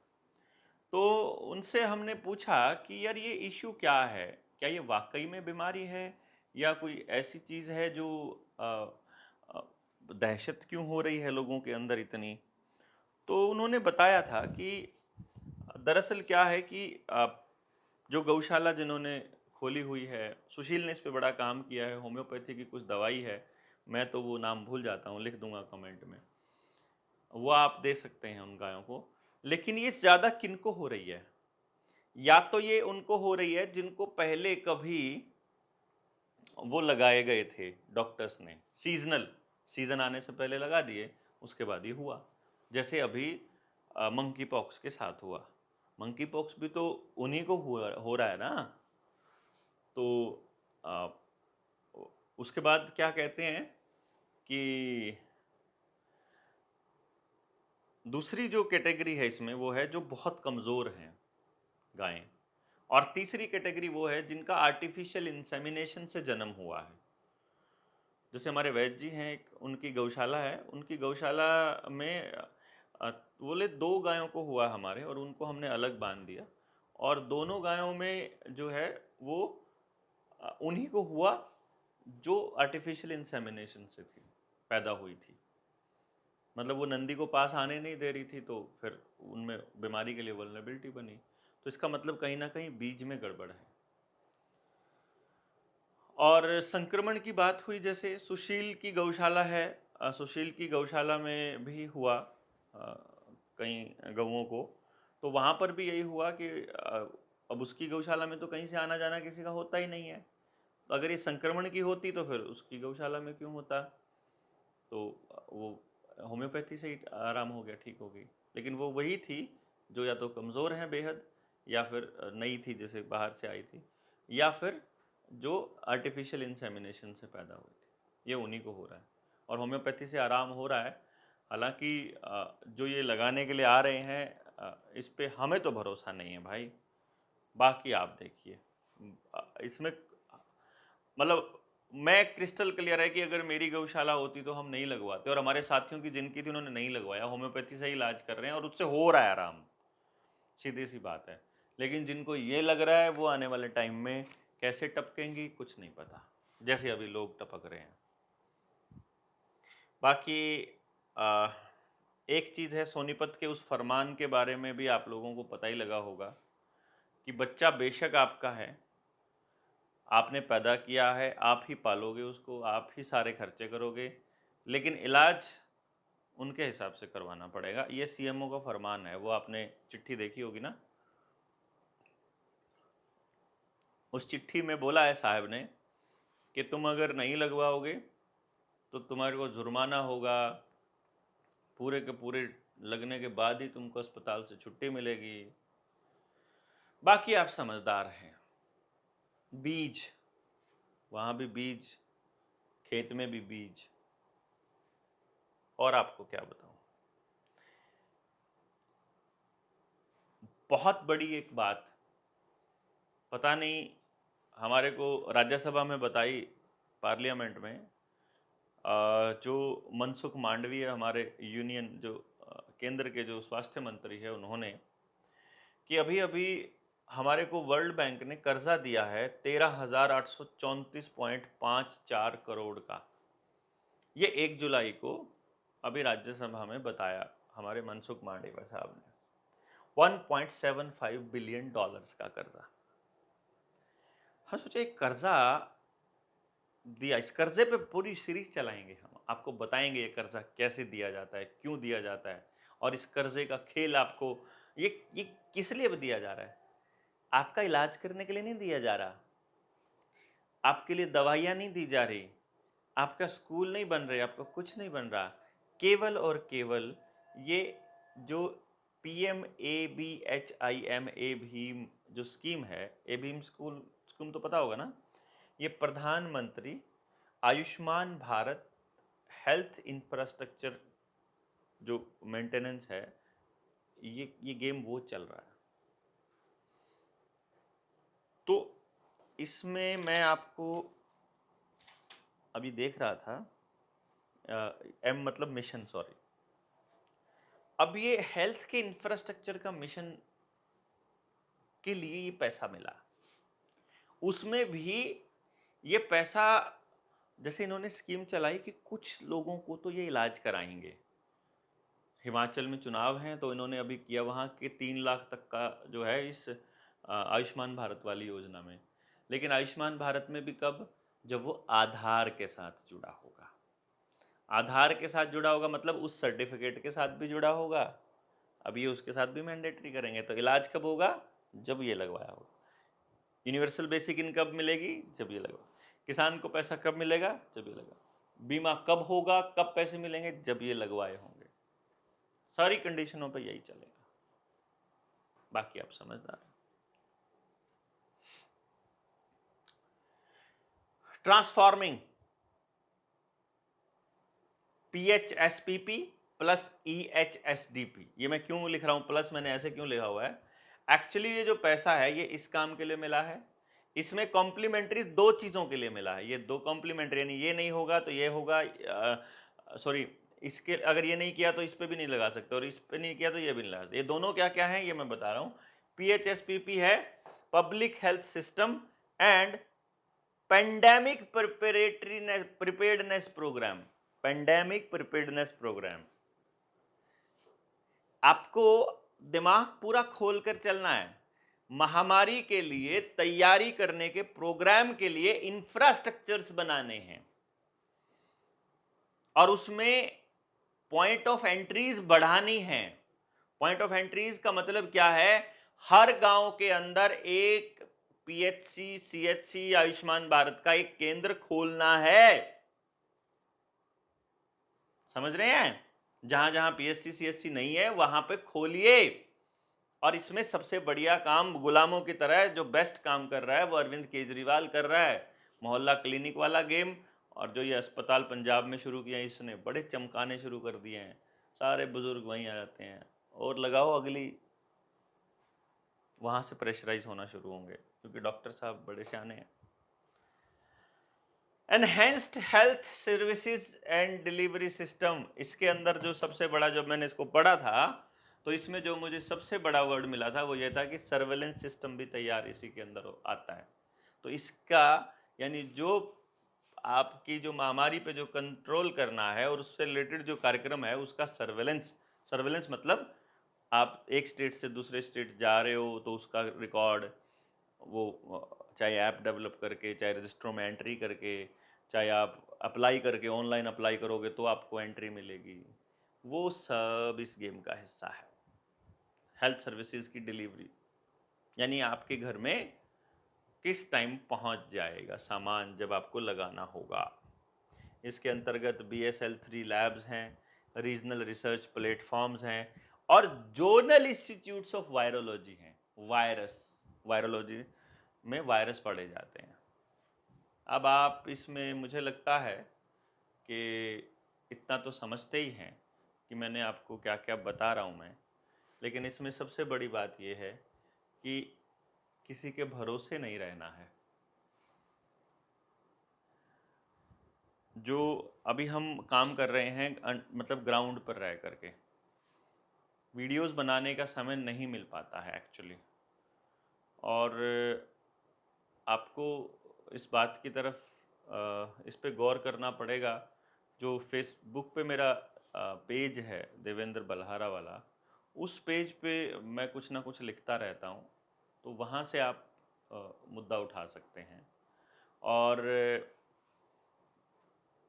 तो उनसे हमने पूछा कि यार ये इश्यू क्या है, क्या ये वाकई में बीमारी है या कोई ऐसी चीज़ है जो अ, अ, दहशत क्यों हो रही है लोगों के अंदर इतनी। तो उन्होंने बताया था कि दरअसल क्या है कि जो गौशाला जिन्होंने खोली हुई है, सुशील ने इस पे बड़ा काम किया है, होम्योपैथी की कुछ दवाई है, मैं तो वो नाम भूल जाता हूँ, लिख दूंगा कमेंट में, वो आप दे सकते हैं उन गायों को। लेकिन ये ज़्यादा किनको हो रही है? या तो ये उनको हो रही है जिनको पहले कभी वो लगाए गए थे डॉक्टर्स ने, सीजनल, सीजन आने से पहले लगा दिए, उसके बाद ही हुआ। जैसे अभी मंकी पॉक्स के साथ हुआ, मंकी पॉक्स भी तो उन्हीं को हो रहा है ना। तो आ, उसके बाद क्या कहते हैं कि दूसरी जो कैटेगरी है इसमें वो है जो बहुत कमज़ोर हैं गायें, और तीसरी कैटेगरी वो है जिनका आर्टिफिशियल इंसेमिनेशन से जन्म हुआ है। जैसे हमारे वैद्य जी हैं, एक उनकी गौशाला है, उनकी गौशाला में बोले 2 गायों को हुआ हमारे, और उनको हमने अलग बांध दिया, और दोनों गायों में जो है वो उन्हीं को हुआ जो आर्टिफिशियल इंसेमिनेशन से थी, पैदा हुई थी। मतलब वो नंदी को पास आने नहीं दे रही थी, तो फिर उनमें बीमारी के लिए वल्नरेबिलिटी बनी। तो इसका मतलब कहीं ना कहीं बीज में गड़बड़ है। और संक्रमण की बात हुई, जैसे सुशील की गौशाला है, सुशील की गौशाला में भी हुआ कई गऊओं को, तो वहाँ पर भी यही हुआ कि अब उसकी गौशाला में तो कहीं से आना जाना किसी का होता ही नहीं है, तो अगर ये संक्रमण की होती तो फिर उसकी गौशाला में क्यों होता। तो वो होम्योपैथी से ही आराम हो गया, ठीक हो गई। लेकिन वो वही थी जो या तो कमज़ोर हैं बेहद, या फिर नई थी जैसे बाहर से आई थी, या फिर जो आर्टिफिशियल इंसेमिनेशन से पैदा हुई थी, ये उन्हीं को हो रहा है। और होम्योपैथी से आराम हो रहा है। हालांकि जो ये लगाने के लिए आ रहे हैं, इस पे हमें तो भरोसा नहीं है भाई। बाकी आप देखिए, इसमें मतलब मैं क्रिस्टल क्लियर है कि अगर मेरी गौशाला होती तो हम नहीं लगवाते, और हमारे साथियों की जिनकी थी उन्होंने नहीं लगवाया, होम्योपैथी से ही इलाज कर रहे हैं और उससे हो रहा है आराम, सीधी सी बात है। लेकिन जिनको ये लग रहा है वो आने वाले टाइम में कैसे टपकेंगी कुछ नहीं पता, जैसे अभी लोग टपक रहे हैं। बाकी एक चीज़ है, सोनीपत के उस फरमान के बारे में भी आप लोगों को पता ही लगा होगा कि बच्चा बेशक आपका है, आपने पैदा किया है, आप ही पालोगे उसको, आप ही सारे खर्चे करोगे, लेकिन इलाज उनके हिसाब से करवाना पड़ेगा। ये सीएमओ का फरमान है, वो आपने चिट्ठी देखी होगी ना। उस चिट्ठी में बोला है साहब ने कि तुम अगर नहीं लगवाओगे तो तुम्हारे को जुर्माना होगा, पूरे के पूरे लगने के बाद ही तुमको अस्पताल से छुट्टी मिलेगी। बाकी आप समझदार हैं। बीज, वहाँ भी बीज, खेत में भी बीज, और आपको क्या बताऊं। बहुत बड़ी एक बात, पता नहीं हमारे को राज्यसभा में बताई, पार्लियामेंट में, जो मनसुख मांडवीय हमारे यूनियन जो केंद्र के जो स्वास्थ्य मंत्री है, उन्होंने कि अभी अभी हमारे को वर्ल्ड बैंक ने कर्जा दिया है 13,834.54 करोड़ का। ये 1 जुलाई को अभी राज्यसभा में बताया हमारे मनसुख मांडवीय साहब ने। 1.75 बिलियन डॉलर्स का कर्जा। हाँ, सोचे कर्जा दिया, इस कर्जे पे पूरी सीरीज चलाएंगे हम, आपको बताएंगे ये कर्जा कैसे दिया जाता है, क्यों दिया जाता है, और इस कर्जे का खेल आपको, ये किस लिए दिया जा रहा है। आपका इलाज करने के लिए नहीं दिया जा रहा, आपके लिए दवाइयाँ नहीं दी जा रही, आपका स्कूल नहीं बन रहे, आपका कुछ नहीं बन रहा। केवल और केवल ये जो PMABHIM ए भीम जो स्कीम है, ए भीम स्कीम तो पता होगा ना, ये प्रधानमंत्री आयुष्मान भारत हेल्थ इंफ्रास्ट्रक्चर जो मेंटेनेंस है, ये गेम वो चल रहा है। तो इसमें मैं आपको अभी देख रहा था, एम मतलब मिशन, सॉरी। अब ये हेल्थ के इंफ्रास्ट्रक्चर का मिशन के लिए ये पैसा मिला, उसमें भी ये पैसा, जैसे इन्होंने स्कीम चलाई कि कुछ लोगों को तो ये इलाज कराएंगे। हिमाचल में चुनाव हैं तो इन्होंने अभी किया वहाँ के 3 लाख तक का जो है इस आयुष्मान भारत वाली योजना में। लेकिन आयुष्मान भारत में भी कब, जब वो आधार के साथ जुड़ा होगा। आधार के साथ जुड़ा होगा मतलब उस सर्टिफिकेट के साथ भी जुड़ा होगा। अब ये उसके साथ भी मैंडेटरी करेंगे, तो इलाज कब होगा, जब ये लगवाया होगा। यूनिवर्सल बेसिक इनकम मिलेगी जब ये लगवा। किसान को पैसा कब मिलेगा, जब ये लगा। बीमा कब होगा, कब पैसे मिलेंगे, जब ये लगवाए होंगे। सारी कंडीशनों पे यही चलेगा। बाकी आप समझदार हैं। ट्रांसफॉर्मिंग PHSPP प्लस EHSDP, ये मैं क्यों लिख रहा हूं प्लस, मैंने ऐसे क्यों लिखा हुआ है, एक्चुअली ये जो पैसा है ये इस काम के लिए मिला है। इसमें कॉम्प्लीमेंट्री 2 चीजों के लिए मिला है, ये 2 कॉम्प्लीमेंट्री, यानी ये नहीं होगा तो ये होगा, सॉरी, इसके अगर ये नहीं किया तो इस पे भी नहीं लगा सकते, और इस पे नहीं किया तो ये भी नहीं लगा सकते। ये दोनों क्या क्या है ये मैं बता रहा हूँ। PHSPP है public health system and pandemic preparedness programme. Pandemic preparedness programme. आपको दिमाग पूरा खोलकर चलना है। महामारी के लिए तैयारी करने के प्रोग्राम के लिए इंफ्रास्ट्रक्चर्स बनाने हैं और उसमें पॉइंट ऑफ एंट्रीज बढ़ानी है। पॉइंट ऑफ एंट्रीज का मतलब क्या है? हर गांव के अंदर एक PHC, CHC, आयुष्मान भारत का एक केंद्र खोलना है। समझ रहे हैं? जहां जहां PHC, CHC नहीं है वहां पे खोलिए। और इसमें सबसे बढ़िया काम गुलामों की तरह जो बेस्ट काम कर रहा है वो अरविंद केजरीवाल कर रहा है। मोहल्ला क्लिनिक वाला गेम और जो ये अस्पताल पंजाब में शुरू किया इसने बड़े चमकाने शुरू कर दिए हैं। सारे बुजुर्ग वहीं आ जाते हैं और लगाओ अगली, वहां से प्रेशराइज होना शुरू होंगे क्योंकि डॉक्टर साहब बड़े सियाने हैं। Enhanced health services and delivery system, इसके अंदर जो सबसे बड़ा, जब मैंने इसको पढ़ा था तो इसमें जो मुझे सबसे बड़ा वर्ड मिला था वो ये था कि सर्वेलेंस सिस्टम भी तैयार इसी के अंदर आता है। तो इसका यानी जो आपकी जो महामारी पे जो कंट्रोल करना है और उससे रिलेटेड जो कार्यक्रम है उसका सर्वेलेंस मतलब आप एक स्टेट से दूसरे स्टेट जा रहे हो तो उसका रिकॉर्ड, वो चाहे ऐप डेवलप करके, चाहे रजिस्टरों में एंट्री करके, चाहे आप अप्लाई करके, ऑनलाइन अप्लाई करोगे तो आपको एंट्री मिलेगी, वो सब इस गेम का हिस्सा है। हेल्थ सर्विसेज की डिलीवरी यानी आपके घर में किस टाइम पहुंच जाएगा सामान जब आपको लगाना होगा। इसके अंतर्गत BSL-3 लैब्स हैं, रीजनल रिसर्च प्लेटफॉर्म्स हैं और जोनल इंस्टीट्यूट्स ऑफ वायरोलॉजी हैं। वायरोलॉजी में वायरस पढ़े जाते हैं। अब आप इसमें, मुझे लगता है कि इतना तो समझते ही हैं कि मैंने आपको क्या क्या बता रहा हूँ मैं, लेकिन इसमें सबसे बड़ी बात यह है कि किसी के भरोसे नहीं रहना है। जो अभी हम काम कर रहे हैं मतलब ग्राउंड पर रह करके, वीडियोस बनाने का समय नहीं मिल पाता है एक्चुअली, और आपको इस बात की तरफ इस पे गौर करना पड़ेगा। जो फेसबुक पे मेरा पेज है देवेंद्र बल्हारा वाला, उस पेज पे मैं कुछ ना कुछ लिखता रहता हूँ, तो वहाँ से आप मुद्दा उठा सकते हैं। और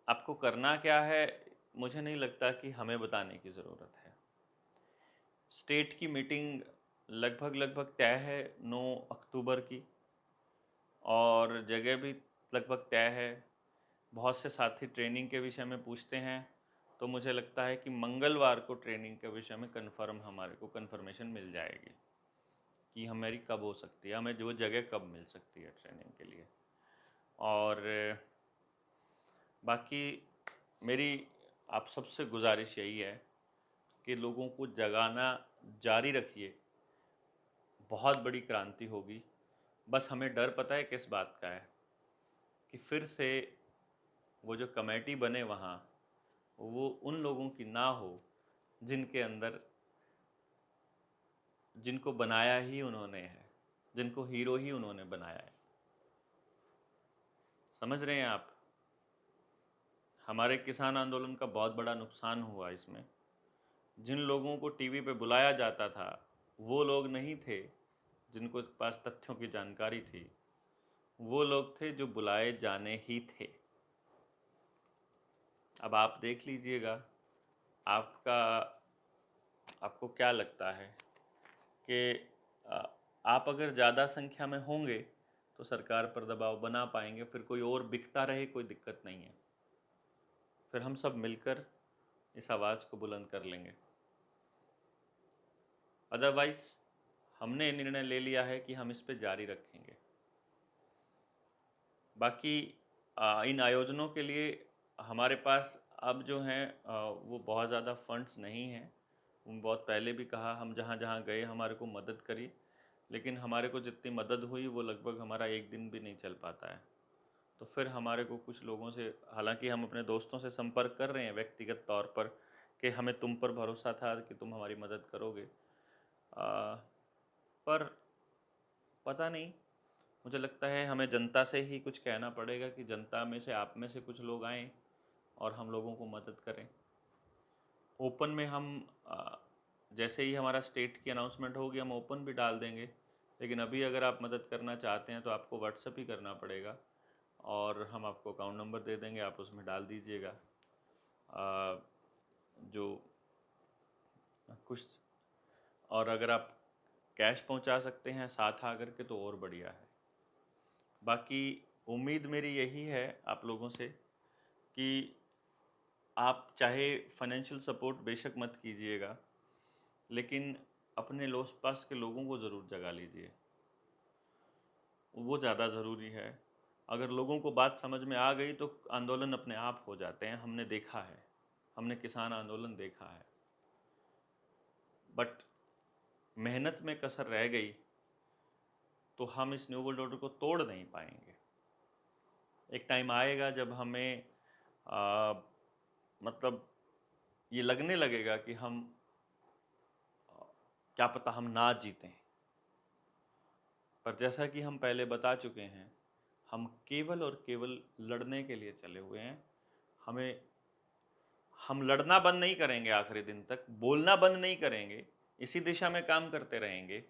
आपको करना क्या है, मुझे नहीं लगता कि हमें बताने की ज़रूरत है। स्टेट की मीटिंग लगभग तय है 9 अक्टूबर की, और जगह भी लगभग तय है। बहुत से साथी ट्रेनिंग के विषय में पूछते हैं, तो मुझे लगता है कि मंगलवार को ट्रेनिंग के विषय में हमारे को कन्फर्मेशन मिल जाएगी कि हमारी कब हो सकती है, हमें जो जगह कब मिल सकती है ट्रेनिंग के लिए। और बाकी मेरी आप सबसे गुजारिश यही है कि लोगों को जगाना जारी रखिए। बहुत बड़ी क्रांति होगी। बस हमें डर पता है किस बात का है कि फिर से वो जो कमेटी बने वहाँ, वो उन लोगों की ना हो जिनके अंदर, जिनको बनाया ही उन्होंने है, जिनको हीरो ही उन्होंने बनाया है। समझ रहे हैं आप? हमारे किसान आंदोलन का बहुत बड़ा नुकसान हुआ इसमें। जिन लोगों को टीवी पे बुलाया जाता था वो लोग नहीं थे जिनको पास तथ्यों की जानकारी थी, वो लोग थे जो बुलाए जाने ही थे। अब आप देख लीजिएगा, आपको क्या लगता है कि आप अगर ज़्यादा संख्या में होंगे तो सरकार पर दबाव बना पाएंगे, फिर कोई और बिकता रहे कोई दिक्कत नहीं है, फिर हम सब मिलकर इस आवाज़ को बुलंद कर लेंगे। अदरवाइज़ हमने निर्णय ले लिया है कि हम इस पे जारी रखेंगे। बाकी इन आयोजनों के लिए हमारे पास अब जो हैं वो बहुत ज़्यादा फंड्स नहीं हैं। बहुत पहले भी कहा, हम जहाँ जहाँ गए हमारे को मदद करी, लेकिन हमारे को जितनी मदद हुई वो लगभग हमारा एक दिन भी नहीं चल पाता है। तो फिर हमारे को कुछ लोगों से, हालांकि हम अपने दोस्तों से संपर्क कर रहे हैं व्यक्तिगत तौर पर कि हमें तुम पर भरोसा था कि तुम हमारी मदद करोगे, पर पता नहीं, मुझे लगता है हमें जनता से ही कुछ कहना पड़ेगा कि जनता में से, आप में से कुछ लोग आएँ और हम लोगों को मदद करें। ओपन में हम जैसे ही हमारा स्टेट की अनाउंसमेंट होगी हम ओपन भी डाल देंगे, लेकिन अभी अगर आप मदद करना चाहते हैं तो आपको व्हाट्सएप ही करना पड़ेगा और हम आपको अकाउंट नंबर दे देंगे, आप उसमें डाल दीजिएगा। जो कुछ, और अगर आप कैश पहुंचा सकते हैं साथ आकर के तो और बढ़िया है। बाकी उम्मीद मेरी यही है आप लोगों से कि आप चाहे फाइनेंशियल सपोर्ट बेशक मत कीजिएगा, लेकिन अपने आस पास के लोगों को ज़रूर जगा लीजिए, वो ज़्यादा ज़रूरी है। अगर लोगों को बात समझ में आ गई तो आंदोलन अपने आप हो जाते हैं, हमने देखा है, हमने किसान आंदोलन देखा है। बट मेहनत में कसर रह गई तो हम इस न्यू वर्ल्ड ऑर्डर को तोड़ नहीं पाएंगे। एक टाइम आएगा जब हमें मतलब ये लगने लगेगा कि हम क्या पता हम ना जीतें, पर जैसा कि हम पहले बता चुके हैं, हम केवल और केवल लड़ने के लिए चले हुए हैं। हम लड़ना बंद नहीं करेंगे, आखिरी दिन तक बोलना बंद नहीं करेंगे, इसी दिशा में काम करते रहेंगे।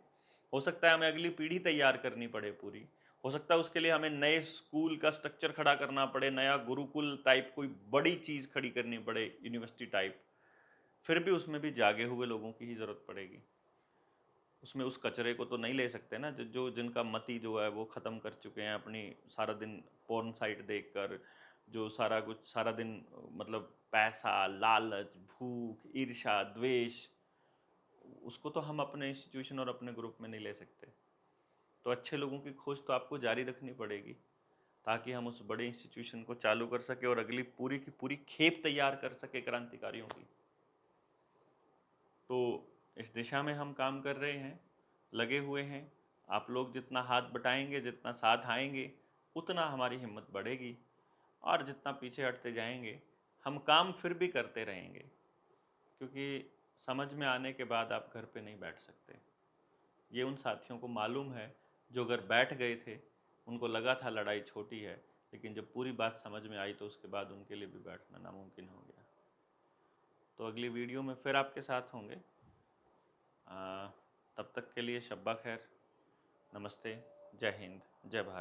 हो सकता है हमें अगली पीढ़ी तैयार करनी पड़े पूरी, हो सकता है उसके लिए हमें नए स्कूल का स्ट्रक्चर खड़ा करना पड़े, नया गुरुकुल टाइप कोई बड़ी चीज़ खड़ी करनी पड़े, यूनिवर्सिटी टाइप। फिर भी उसमें भी जागे हुए लोगों की ही ज़रूरत पड़ेगी। उसमें उस कचरे को तो नहीं ले सकते ना, जो जिनका मति जो है वो ख़त्म कर चुके हैं अपनी, सारा दिन पोर्न साइट देखकर, जो सारा कुछ सारा दिन मतलब पैसा, लालच, भूख, ईर्ष्या, द्वेष, उसको तो हम अपने इंस्टीट्यूशन और अपने ग्रुप में नहीं ले सकते। तो अच्छे लोगों की खोज तो आपको जारी रखनी पड़ेगी ताकि हम उस बड़े इंस्टीट्यूशन को चालू कर सके और अगली पूरी की पूरी खेप तैयार कर सके क्रांतिकारियों की। तो इस दिशा में हम काम कर रहे हैं, लगे हुए हैं। आप लोग जितना हाथ बटाएंगे, जितना साथ आएंगे, उतना हमारी हिम्मत बढ़ेगी, और जितना पीछे हटते जाएंगे हम काम फिर भी करते रहेंगे, क्योंकि समझ में आने के बाद आप घर पे नहीं बैठ सकते। ये उन साथियों को मालूम है जो अगर बैठ गए थे, उनको लगा था लड़ाई छोटी है, लेकिन जब पूरी बात समझ में आई तो उसके बाद उनके लिए भी बैठना नामुमकिन हो गया। तो अगली वीडियो में फिर आपके साथ होंगे। तब तक के लिए शब्बा खैर, नमस्ते, जय हिंद, जय भारत।